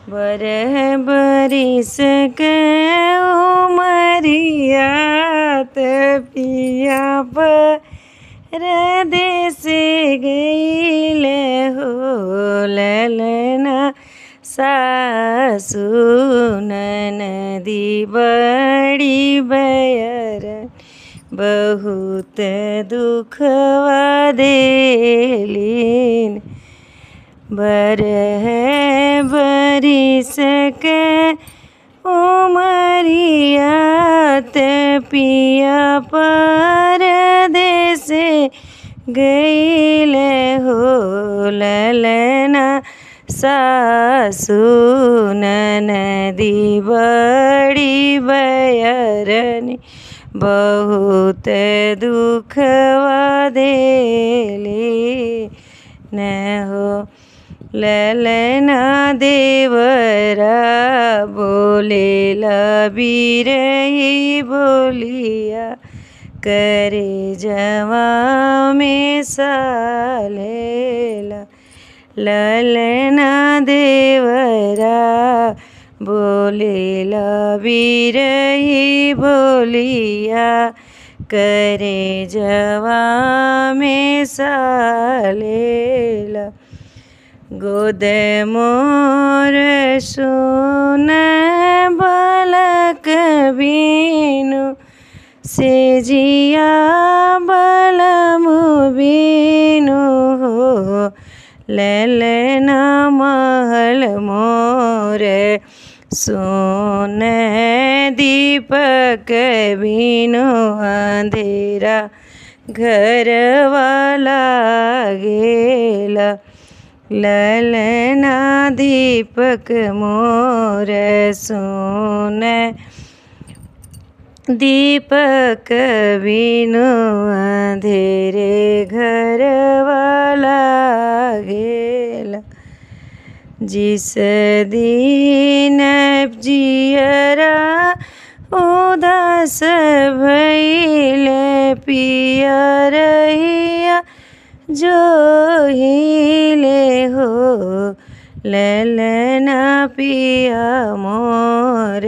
बरह बरिस के उमरियात पिया परदेस गइले हो ललना सासु ननदी बड़ी बैरन बहुत दुखवा देलिन। बरह बरिस के उमरियात पिया परदेस गइले हो ललना सासु ननदी बड़ी बैरन बहुत दुखवा देली न हो। ललना देवरा बोलेला बिरही बोलिया करे जवा में सालेला। ललना देवरा बोलेला बिरही बोलिया करे जवा में सालेला। गोद मोर सुन बालक बीनु से जिया बलमु बीनु हो ललना महल मोर सोन दीपक बीनु अंधेरा घरवा लागेला। ललना दीपक मोर सोन दीपक बिनु अंधेरे घरवा लागेला। जिस दिन जियरा उदास भइले पिया रहिया जो हिले हो ललना पिया मोर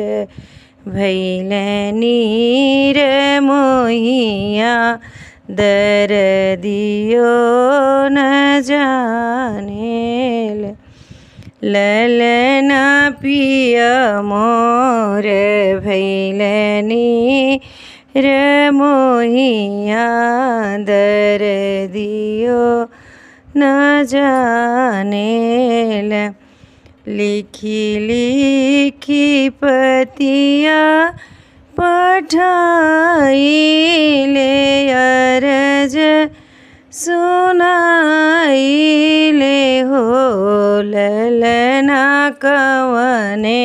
भइले नीर मोहिया दर्दियो न जानेल। ललना पिया मोर भइले नीर मोहिया दर्दियो न जानेल। लिखी लिखी पतिया पठाइले अरज सुनाइले हो ललना कवने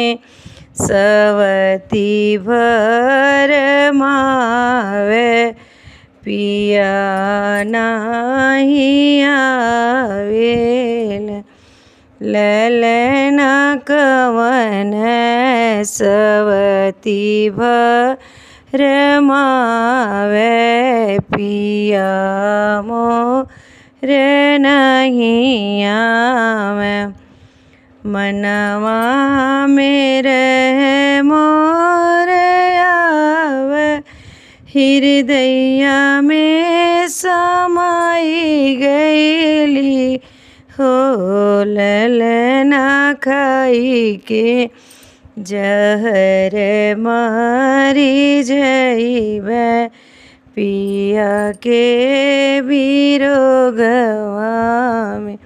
सवती भर मावे पिया नाही आवेल। ललना कवन सवती भर मावे पिया मोर नहीं आवे। मनवा मेरे मोर आवे हृदया में समाई गईली हो ललना खाई के जहर मारी जइबे पिया के बिरोगवा में।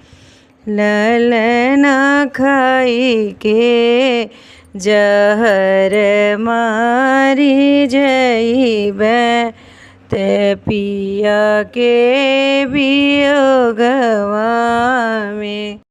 ललना खाई के जहर मारी जइबे ते पिया के बियोगवा में।